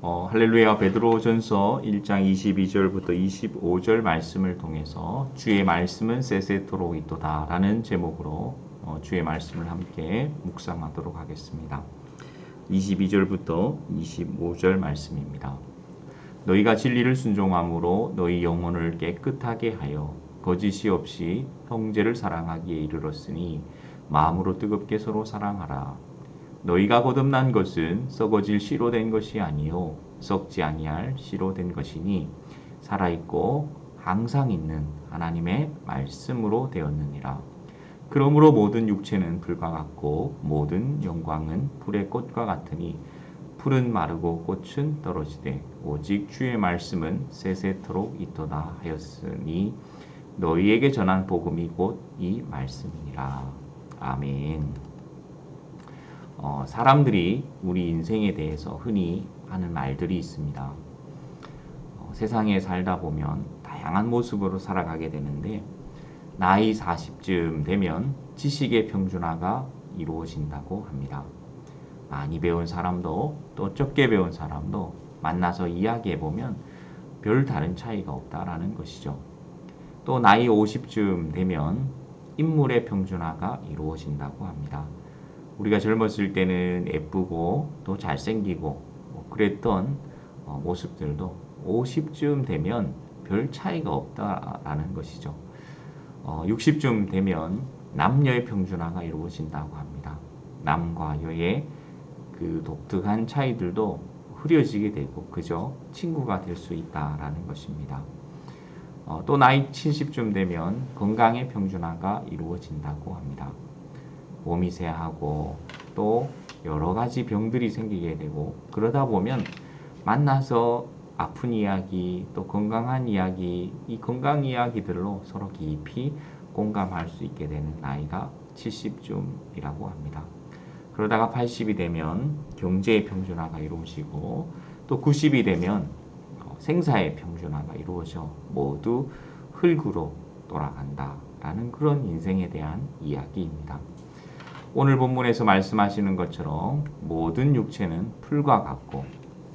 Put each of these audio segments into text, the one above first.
할렐루야. 베드로전서 1장 22절부터 25절 말씀을 통해서 주의 말씀은 세세토록 있도다 라는 제목으로 주의 말씀을 함께 묵상하도록 하겠습니다. 22절부터 25절 말씀입니다. 너희가 진리를 순종함으로 너희 영혼을 깨끗하게 하여 거짓이 없이 형제를 사랑하기에 이르렀으니 마음으로 뜨겁게 서로 사랑하라. 너희가 거듭난 것은 썩어질 씨로 된 것이 아니요 썩지 아니할 씨로 된 것이니 살아있고 항상 있는 하나님의 말씀으로 되었느니라. 그러므로 모든 육체는 불과 같고 모든 영광은 불의 꽃과 같으니 풀은 마르고 꽃은 떨어지되 오직 주의 말씀은 세세토록 있도다 하였으니 너희에게 전한 복음이 곧 이 말씀이니라. 아멘. 사람들이 우리 인생에 대해서 흔히 하는 말들이 있습니다. 세상에 살다 보면 다양한 모습으로 살아가게 되는데 나이 40쯤 되면 지식의 평준화가 이루어진다고 합니다. 많이 배운 사람도 또 적게 배운 사람도 만나서 이야기해보면 별 다른 차이가 없다라는 것이죠. 또 나이 50쯤 되면 인물의 평준화가 이루어진다고 합니다. 우리가 젊었을 때는 예쁘고 또 잘생기고 그랬던 모습들도 50쯤 되면 별 차이가 없다라는 것이죠. 60쯤 되면 남녀의 평준화가 이루어진다고 합니다. 남과 여의 그 독특한 차이들도 흐려지게 되고 그저 친구가 될 수 있다라는 것입니다. 또 나이 70쯤 되면 건강의 평준화가 이루어진다고 합니다. 몸이 쇠하고 또 여러 가지 병들이 생기게 되고 그러다 보면 만나서 아픈 이야기 또 건강한 이야기 이 건강 이야기들로 서로 깊이 공감할 수 있게 되는 나이가 70쯤이라고 합니다. 그러다가 80이 되면 경제의 평준화가 이루어지고 또 90이 되면 생사의 평준화가 이루어져 모두 흙으로 돌아간다라는 그런 인생에 대한 이야기입니다. 오늘 본문에서 말씀하시는 것처럼 모든 육체는 풀과 같고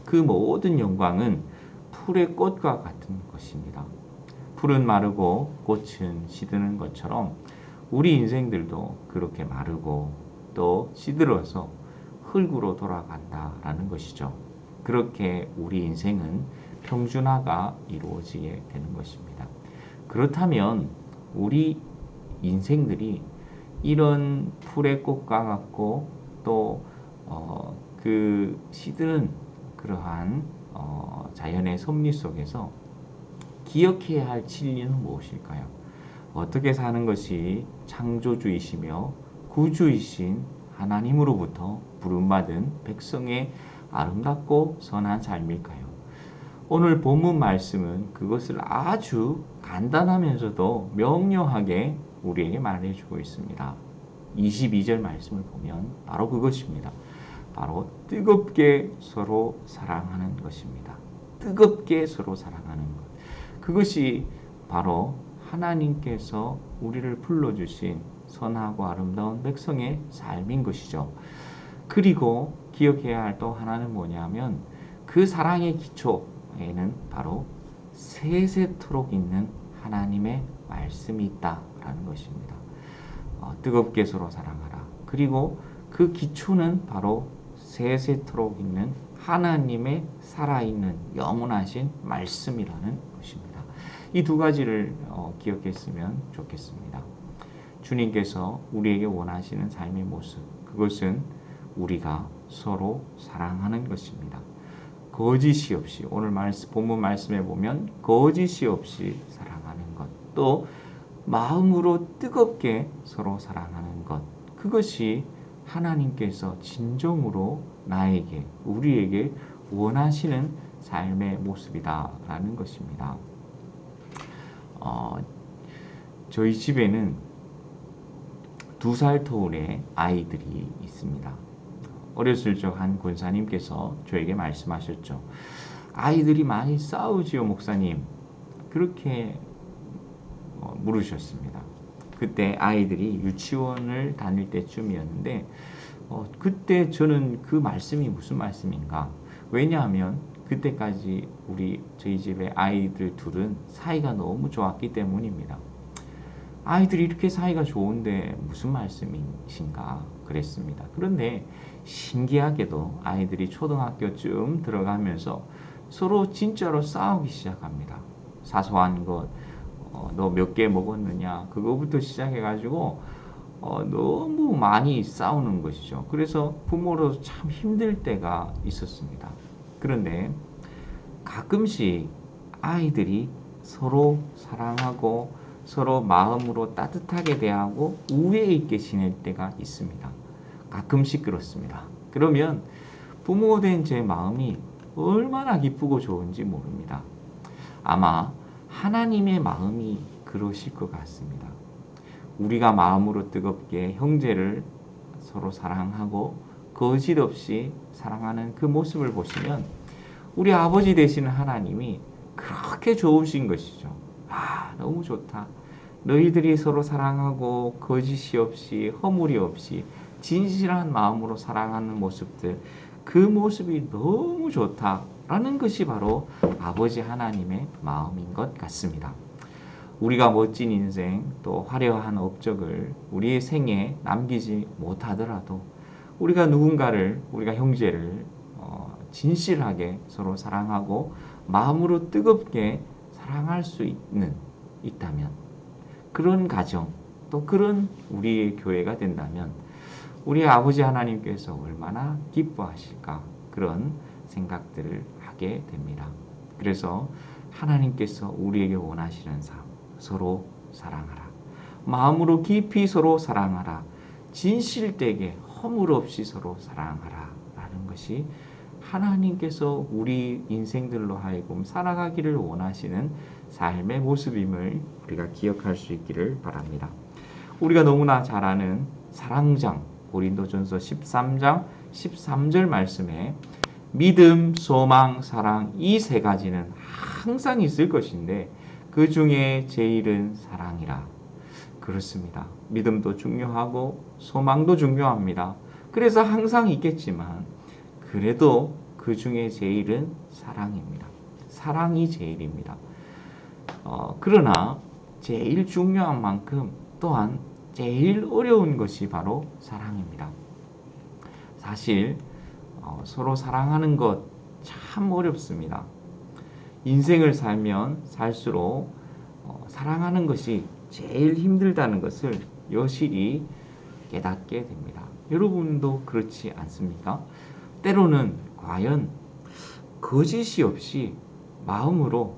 그 모든 영광은 풀의 꽃과 같은 것입니다. 풀은 마르고 꽃은 시드는 것처럼 우리 인생들도 그렇게 마르고 또 시들어서 흙으로 돌아간다라는 것이죠. 그렇게 우리 인생은 평준화가 이루어지게 되는 것입니다. 그렇다면 우리 인생들이 이런 풀의 꽃과 같고 또 그 시드는 그러한 자연의 섭리 속에서 기억해야 할 진리는 무엇일까요? 어떻게 사는 것이 창조주이시며 구주이신 하나님으로부터 부름받은 백성의 아름답고 선한 삶일까요? 오늘 본문 말씀은 그것을 아주 간단하면서도 명료하게 우리에게 말해주고 있습니다. 22절 말씀을 보면 바로 그것입니다. 바로 뜨겁게 서로 사랑하는 것입니다. 뜨겁게 서로 사랑하는 것. 그것이 바로 하나님께서 우리를 불러주신 선하고 아름다운 백성의 삶인 것이죠. 그리고 기억해야 할 또 하나는 뭐냐면 그 사랑의 기초에는 바로 세세토록 있는 하나님의 말씀이 있다라는 것입니다. 뜨겁게 서로 사랑하라. 그리고 그 기초는 바로 세세토록 있는 하나님의 살아있는 영원하신 말씀이라는 것입니다. 이 두 가지를 기억했으면 좋겠습니다. 주님께서 우리에게 원하시는 삶의 모습, 그것은 우리가 서로 사랑하는 것입니다. 거짓이 없이, 오늘 본문 말씀에 보면 거짓이 없이 사랑하는 것, 또 마음으로 뜨겁게 서로 사랑하는 것, 그것이 하나님께서 진정으로 나에게, 우리에게 원하시는 삶의 모습이다라는 것입니다. 저희 집에는 2살 터울의 아이들이 있습니다. 어렸을 적 한 권사님께서 저에게 말씀하셨죠. 아이들이 많이 싸우지요, 목사님. 그렇게 물으셨습니다. 그때 아이들이 유치원을 다닐 때쯤이었는데 그때 저는 그 말씀이 무슨 말씀인가? 왜냐하면 그때까지 저희 집에 아이들 둘은 사이가 너무 좋았기 때문입니다. 아이들이 이렇게 사이가 좋은데 무슨 말씀이신가 그랬습니다. 그런데 신기하게도 아이들이 초등학교쯤 들어가면서 서로 진짜로 싸우기 시작합니다. 사소한 것, 너 몇 개 먹었느냐 그거부터 시작해가지고 너무 많이 싸우는 것이죠. 그래서 부모로서 참 힘들 때가 있었습니다. 그런데 가끔씩 아이들이 서로 사랑하고 서로 마음으로 따뜻하게 대하고 우애 있게 지낼 때가 있습니다. 가끔씩 그렇습니다. 그러면 부모 된 제 마음이 얼마나 기쁘고 좋은지 모릅니다. 아마 하나님의 마음이 그러실 것 같습니다. 우리가 마음으로 뜨겁게 형제를 서로 사랑하고 거짓 없이 사랑하는 그 모습을 보시면 우리 아버지 되시는 하나님이 그렇게 좋으신 것이죠. 아, 너무 좋다. 너희들이 서로 사랑하고 거짓이 없이 허물이 없이 진실한 마음으로 사랑하는 모습들, 그 모습이 너무 좋다라는 것이 바로 아버지 하나님의 마음인 것 같습니다. 우리가 멋진 인생 또 화려한 업적을 우리의 생에 남기지 못하더라도 우리가 누군가를, 우리가 형제를 진실하게 서로 사랑하고 마음으로 뜨겁게 사랑할 수 있다면, 그런 가정 또 그런 우리의 교회가 된다면 우리 아버지 하나님께서 얼마나 기뻐하실까, 그런 생각들을 하게 됩니다. 그래서 하나님께서 우리에게 원하시는 삶, 서로 사랑하라, 마음으로 깊이 서로 사랑하라, 진실되게 허물 없이 서로 사랑하라 라는 것이 하나님께서 우리 인생들로 하여금 살아가기를 원하시는 삶의 모습임을 우리가 기억할 수 있기를 바랍니다. 우리가 너무나 잘 아는 사랑장 고린도전서 13장 13절 말씀에 믿음, 소망, 사랑, 이 세 가지는 항상 있을 것인데 그 중에 제일은 사랑이라. 그렇습니다. 믿음도 중요하고 소망도 중요합니다. 그래서 항상 있겠지만 그래도 그 중에 제일은 사랑입니다. 사랑이 제일입니다. 그러나 제일 중요한 만큼 또한 제일 어려운 것이 바로 사랑입니다. 사실 서로 사랑하는 것 참 어렵습니다. 인생을 살면 살수록 사랑하는 것이 제일 힘들다는 것을 여실히 깨닫게 됩니다. 여러분도 그렇지 않습니까? 때로는 과연 거짓이 없이 마음으로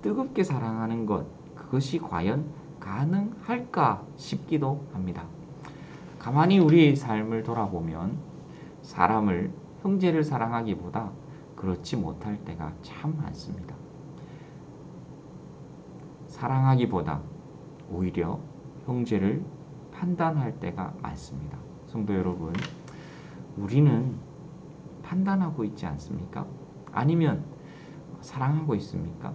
뜨겁게 사랑하는 것, 그것이 과연 가능할까 싶기도 합니다. 가만히 우리의 삶을 돌아보면 사람을, 형제를 사랑하기보다 그렇지 못할 때가 참 많습니다. 사랑하기보다 오히려 형제를 판단할 때가 많습니다. 성도 여러분, 우리는 판단하고 있지 않습니까? 아니면 사랑하고 있습니까?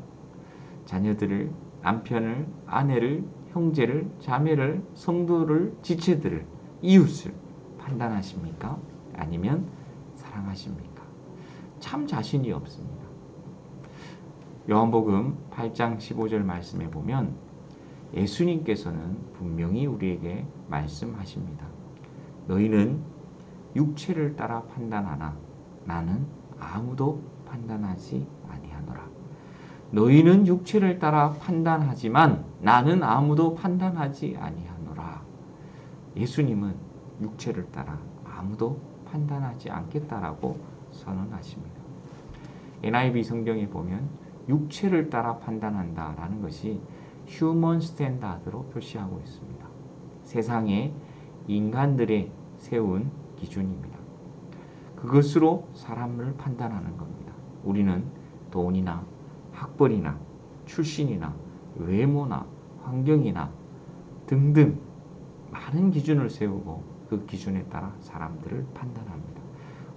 자녀들을, 남편을, 아내를, 형제를, 자매를, 성도를, 지체들을, 이웃을 판단하십니까? 아니면 사랑하십니까? 참 자신이 없습니다. 요한복음 8장 15절 말씀에 보면 예수님께서는 분명히 우리에게 말씀하십니다. 너희는 육체를 따라 판단하나 나는 아무도 판단하지 아니하노라. 너희는 육체를 따라 판단하지만 나는 아무도 판단하지 아니하노라. 예수님은 육체를 따라 아무도 판단하지 않겠다라고 선언하십니다. NIV 성경에 보면 육체를 따라 판단한다라는 것이 휴먼 스탠다드로 표시하고 있습니다. 세상의 인간들의 세운 기준입니다. 그것으로 사람을 판단하는 겁니다. 우리는 돈이나 학벌이나 출신이나 외모나 환경이나 등등 많은 기준을 세우고 그 기준에 따라 사람들을 판단합니다.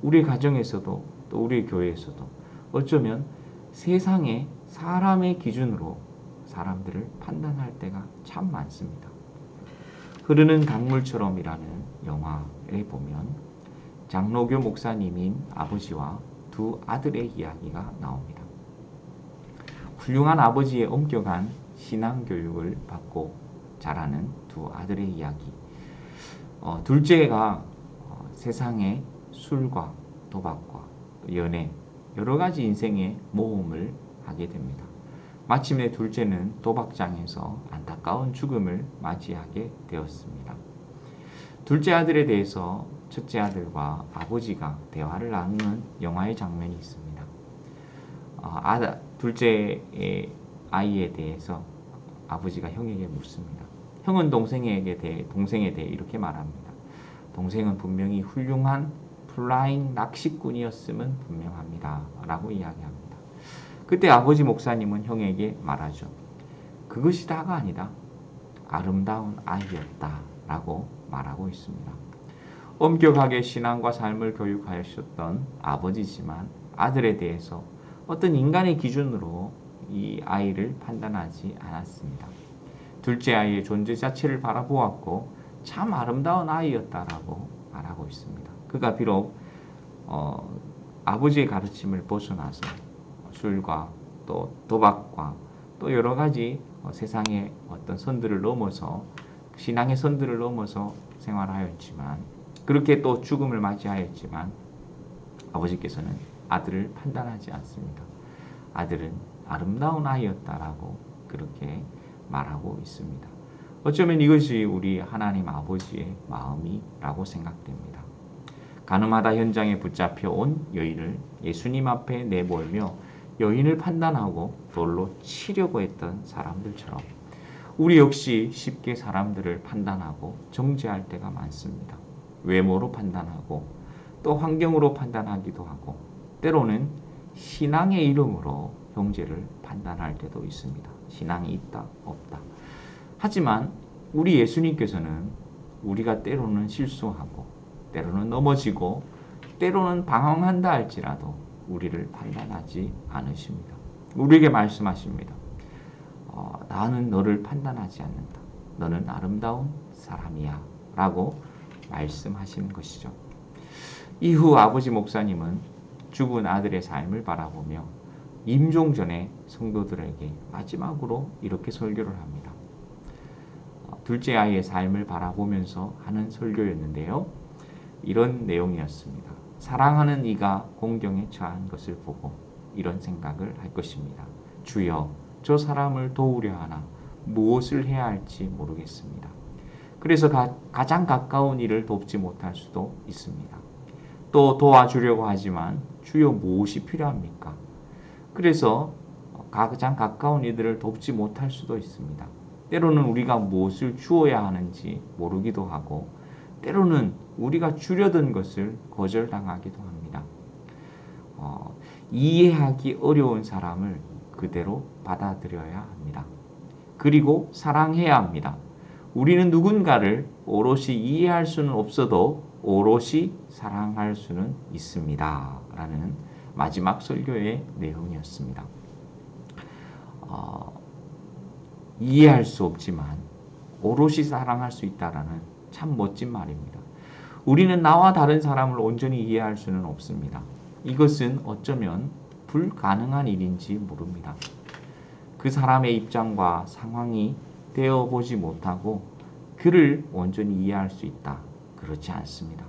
우리 가정에서도 또 우리 교회에서도 어쩌면 세상의 사람의 기준으로 사람들을 판단할 때가 참 많습니다. 흐르는 강물처럼이라는 영화에 보면 장로교 목사님인 아버지와 두 아들의 이야기가 나옵니다. 훌륭한 아버지의 엄격한 신앙 교육을 받고 자라는 두 아들의 이야기. 둘째가 세상의 술과 도박과 연애, 여러 가지 인생의 모험을 하게 됩니다. 마침내 둘째는 도박장에서 안타까운 죽음을 맞이하게 되었습니다. 둘째 아들에 대해서 첫째 아들과 아버지가 대화를 나누는 영화의 장면이 있습니다. 둘째의 아이에 대해서 아버지가 형에게 묻습니다. 형은 동생에 대해 이렇게 말합니다. 동생은 분명히 훌륭한 플라잉 낚시꾼이었음은 분명합니다. 라고 이야기합니다. 그때 아버지 목사님은 형에게 말하죠. 그것이 다가 아니다. 아름다운 아이였다. 라고 말하고 있습니다. 엄격하게 신앙과 삶을 교육하셨던 아버지지만 아들에 대해서 어떤 인간의 기준으로 이 아이를 판단하지 않았습니다. 둘째 아이의 존재 자체를 바라보았고 참 아름다운 아이였다라고 말하고 있습니다. 그가 비록 아버지의 가르침을 벗어나서 술과 또 도박과 또 여러 가지 세상의 어떤 선들을 넘어서 신앙의 선들을 넘어서 생활하였지만 그렇게 또 죽음을 맞이하였지만 아버지께서는 아들을 판단하지 않습니다. 아들은 아름다운 아이였다라고 그렇게 말하고 있습니다. 어쩌면 이것이 우리 하나님 아버지의 마음이라고 생각됩니다. 가늠하다 현장에 붙잡혀 온 여인을 예수님 앞에 내몰며 여인을 판단하고 돌로 치려고 했던 사람들처럼 우리 역시 쉽게 사람들을 판단하고 정죄할 때가 많습니다. 외모로 판단하고 또 환경으로 판단하기도 하고 때로는 신앙의 이름으로 형제를 판단할 때도 있습니다. 신앙이 있다, 없다. 하지만 우리 예수님께서는 우리가 때로는 실수하고 때로는 넘어지고 때로는 방황한다 할지라도 우리를 판단하지 않으십니다. 우리에게 말씀하십니다. 나는 너를 판단하지 않는다. 너는 아름다운 사람이야. 라고 말씀하시는 것이죠. 이후 아버지 목사님은 죽은 아들의 삶을 바라보며 임종 전에 성도들에게 마지막으로 이렇게 설교를 합니다. 둘째 아이의 삶을 바라보면서 하는 설교였는데요. 이런 내용이었습니다. 사랑하는 이가 공경에 처한 것을 보고 이런 생각을 할 것입니다. 주여, 저 사람을 도우려 하나 무엇을 해야 할지 모르겠습니다. 그래서 가장 가까운 이를 돕지 못할 수도 있습니다. 또 도와주려고 하지만 주여 무엇이 필요합니까? 그래서 가장 가까운 이들을 돕지 못할 수도 있습니다. 때로는 우리가 무엇을 주어야 하는지 모르기도 하고 때로는 우리가 주려던 것을 거절당하기도 합니다. 이해하기 어려운 사람을 그대로 받아들여야 합니다. 그리고 사랑해야 합니다. 우리는 누군가를 오롯이 이해할 수는 없어도 오롯이 사랑할 수는 있습니다. 라는 마지막 설교의 내용이었습니다. 이해할 수 없지만 오롯이 사랑할 수 있다라는 참 멋진 말입니다. 우리는 나와 다른 사람을 온전히 이해할 수는 없습니다. 이것은 어쩌면 불가능한 일인지 모릅니다. 그 사람의 입장과 상황이 되어보지 못하고 그를 온전히 이해할 수 있다. 그렇지 않습니다.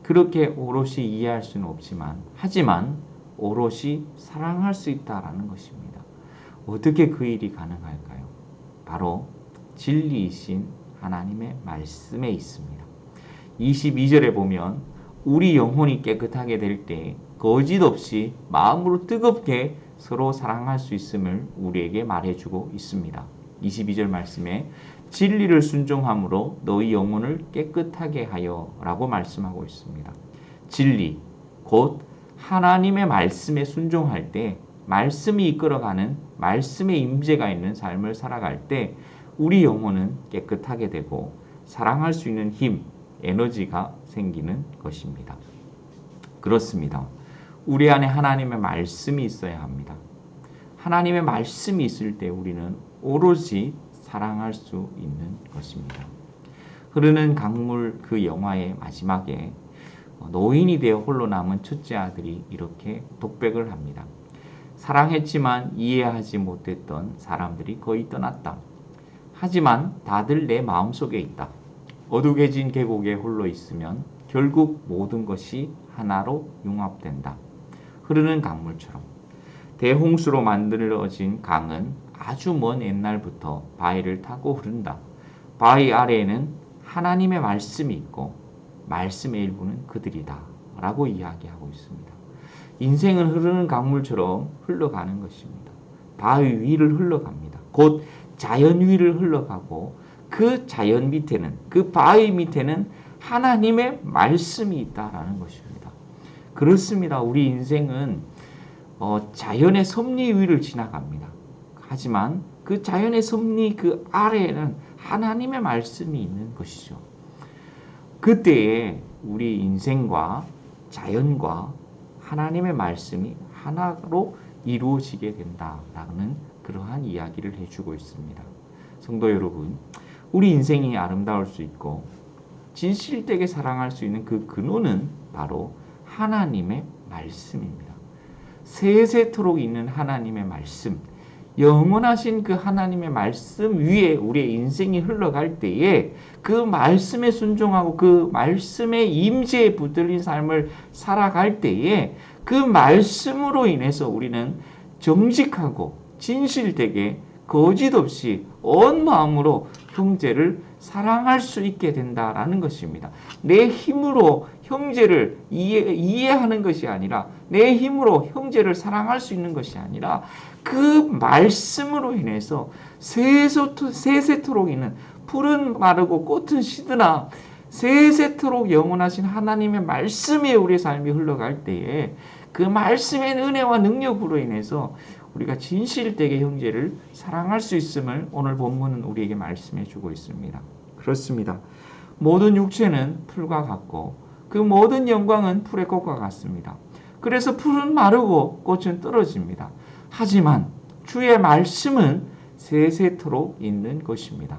그렇게 오롯이 이해할 수는 없지만 하지만 오롯이 사랑할 수 있다라는 것입니다. 어떻게 그 일이 가능할까요? 바로 진리이신 하나님의 말씀에 있습니다. 22절에 보면 우리 영혼이 깨끗하게 될 때 거짓 없이 마음으로 뜨겁게 서로 사랑할 수 있음을 우리에게 말해주고 있습니다. 22절 말씀에 진리를 순종함으로 너희 영혼을 깨끗하게 하여 라고 말씀하고 있습니다. 진리, 곧 하나님의 말씀에 순종할 때 말씀이 이끌어가는 말씀의 임재가 있는 삶을 살아갈 때 우리 영혼은 깨끗하게 되고 사랑할 수 있는 힘, 에너지가 생기는 것입니다. 그렇습니다. 우리 안에 하나님의 말씀이 있어야 합니다. 하나님의 말씀이 있을 때 우리는 오롯이 사랑할 수 있는 것입니다. 흐르는 강물 그 영화의 마지막에 노인이 되어 홀로 남은 첫째 아들이 이렇게 독백을 합니다. 사랑했지만 이해하지 못했던 사람들이 거의 떠났다. 하지만 다들 내 마음속에 있다. 어둑해진 계곡에 홀로 있으면 결국 모든 것이 하나로 융합된다. 흐르는 강물처럼. 대홍수로 만들어진 강은 아주 먼 옛날부터 바위를 타고 흐른다. 바위 아래에는 하나님의 말씀이 있고 말씀의 일부는 그들이다 라고 이야기하고 있습니다. 인생은 흐르는 강물처럼 흘러가는 것입니다. 바위 위를 흘러갑니다. 곧 자연 위를 흘러가고 그 자연 밑에는, 그 바위 밑에는 하나님의 말씀이 있다라는 것입니다. 그렇습니다. 우리 인생은 자연의 섭리 위를 지나갑니다. 하지만 그 자연의 섭리 그 아래에는 하나님의 말씀이 있는 것이죠. 그때에 우리 인생과 자연과 하나님의 말씀이 하나로 이루어지게 된다라는 그러한 이야기를 해주고 있습니다. 성도 여러분, 우리 인생이 아름다울 수 있고 진실되게 사랑할 수 있는 그 근원은 바로 하나님의 말씀입니다. 세세토록 있는 하나님의 말씀, 영원하신 그 하나님의 말씀 위에 우리의 인생이 흘러갈 때에 그 말씀에 순종하고 그 말씀의 임재에 붙들린 삶을 살아갈 때에 그 말씀으로 인해서 우리는 정직하고 진실되게 거짓 없이 온 마음으로 형제를 사랑할 수 있게 된다라는 것입니다. 내 힘으로 형제를 이해하는 것이 아니라, 내 힘으로 형제를 사랑할 수 있는 것이 아니라 그 말씀으로 인해서 세세토록 있는 풀은 마르고 꽃은 시드나 세세토록 영원하신 하나님의 말씀에 우리의 삶이 흘러갈 때에 그 말씀의 은혜와 능력으로 인해서 우리가 진실되게 형제를 사랑할 수 있음을 오늘 본문은 우리에게 말씀해 주고 있습니다. 그렇습니다. 모든 육체는 풀과 같고 그 모든 영광은 풀의 꽃과 같습니다. 그래서 풀은 마르고 꽃은 떨어집니다. 하지만 주의 말씀은 세세토록 있는 것입니다.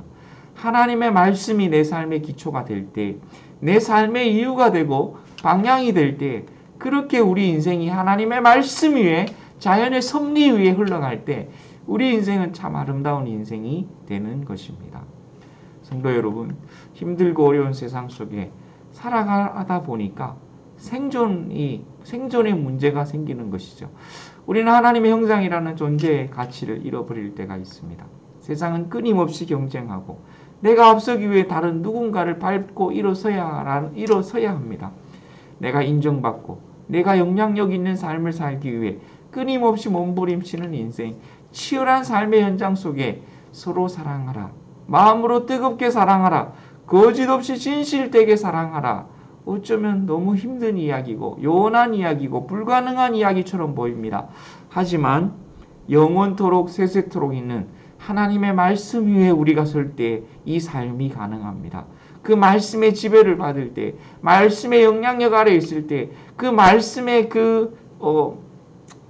하나님의 말씀이 내 삶의 기초가 될 때, 내 삶의 이유가 되고 방향이 될 때, 그렇게 우리 인생이 하나님의 말씀 위에 자연의 섭리 위에 흘러갈 때 우리 인생은 참 아름다운 인생이 되는 것입니다. 성도 여러분, 힘들고 어려운 세상 속에 살아가다 보니까 생존의 문제가 생기는 것이죠. 우리는 하나님의 형상이라는 존재의 가치를 잃어버릴 때가 있습니다. 세상은 끊임없이 경쟁하고 내가 앞서기 위해 다른 누군가를 밟고 일어서야 합니다. 내가 인정받고 내가 영향력 있는 삶을 살기 위해 끊임없이 몸부림치는 인생, 치열한 삶의 현장 속에 서로 사랑하라, 마음으로 뜨겁게 사랑하라, 거짓 없이 진실되게 사랑하라. 어쩌면 너무 힘든 이야기고 요원한 이야기고 불가능한 이야기처럼 보입니다. 하지만 영원토록 세세토록 있는 하나님의 말씀 위에 우리가 설 때 이 삶이 가능합니다. 그 말씀의 지배를 받을 때, 말씀의 영향력 아래 있을 때, 그 말씀의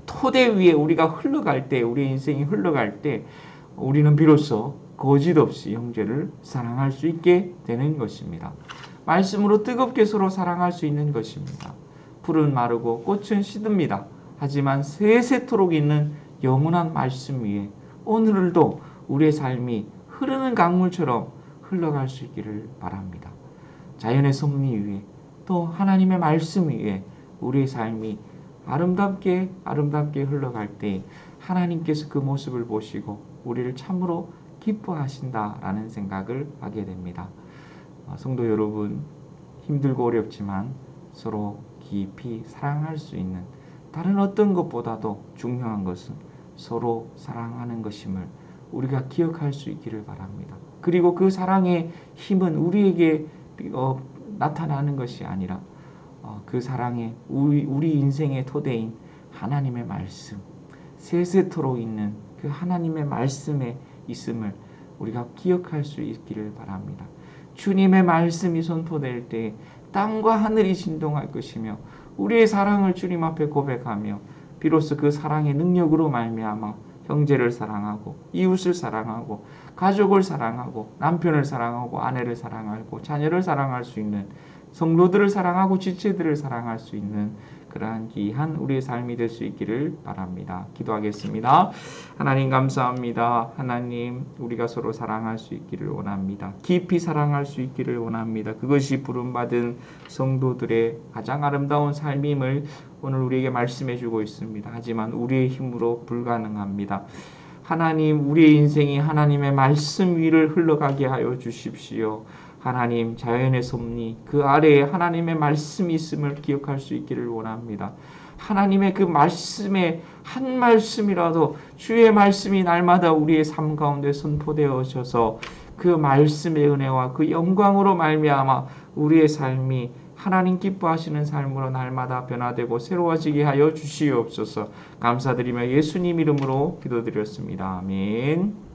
토대 위에 우리가 흘러갈 때, 우리 인생이 흘러갈 때 우리는 비로소 거짓 없이 형제를 사랑할 수 있게 되는 것입니다. 말씀으로 뜨겁게 서로 사랑할 수 있는 것입니다. 풀은 마르고 꽃은 시듭니다. 하지만 세세토록 있는 영원한 말씀 위에 오늘도 우리의 삶이 흐르는 강물처럼 흘러갈 수 있기를 바랍니다. 자연의 섭리 위에 또 하나님의 말씀 위에 우리의 삶이 아름답게 흘러갈 때 하나님께서 그 모습을 보시고 우리를 참으로 기뻐하신다라는 생각을 하게 됩니다. 성도 여러분, 힘들고 어렵지만 서로 깊이 사랑할 수 있는, 다른 어떤 것보다도 중요한 것은 서로 사랑하는 것임을 우리가 기억할 수 있기를 바랍니다. 그리고 그 사랑의 힘은 우리에게 나타나는 것이 아니라 그 사랑의 우리 인생의 토대인 하나님의 말씀, 세세토록 있는 그 하나님의 말씀에 있음을 우리가 기억할 수 있기를 바랍니다. 주님의 말씀이 선포될 때 땅과 하늘이 진동할 것이며 우리의 사랑을 주님 앞에 고백하며 비로소 그 사랑의 능력으로 말미암아 형제를 사랑하고 이웃을 사랑하고 가족을 사랑하고 남편을 사랑하고 아내를 사랑하고 자녀를 사랑할 수 있는 성도들을 사랑하고 지체들을 사랑할 수 있는 그러한 귀한 우리의 삶이 될 수 있기를 바랍니다. 기도하겠습니다. 하나님 감사합니다. 하나님 우리가 서로 사랑할 수 있기를 원합니다. 깊이 사랑할 수 있기를 원합니다. 그것이 부름받은 성도들의 가장 아름다운 삶임을 오늘 우리에게 말씀해 주고 있습니다. 하지만 우리의 힘으로 불가능합니다. 하나님 우리의 인생이 하나님의 말씀 위를 흘러가게 하여 주십시오. 하나님 자연의 섭리 그 아래에 하나님의 말씀이 있음을 기억할 수 있기를 원합니다. 하나님의 그 말씀의 한 말씀이라도 주의 말씀이 날마다 우리의 삶 가운데 선포되어져서 그 말씀의 은혜와 그 영광으로 말미암아 우리의 삶이 하나님 기뻐하시는 삶으로 날마다 변화되고 새로워지게 하여 주시옵소서. 감사드리며 예수님 이름으로 기도드렸습니다. 아멘.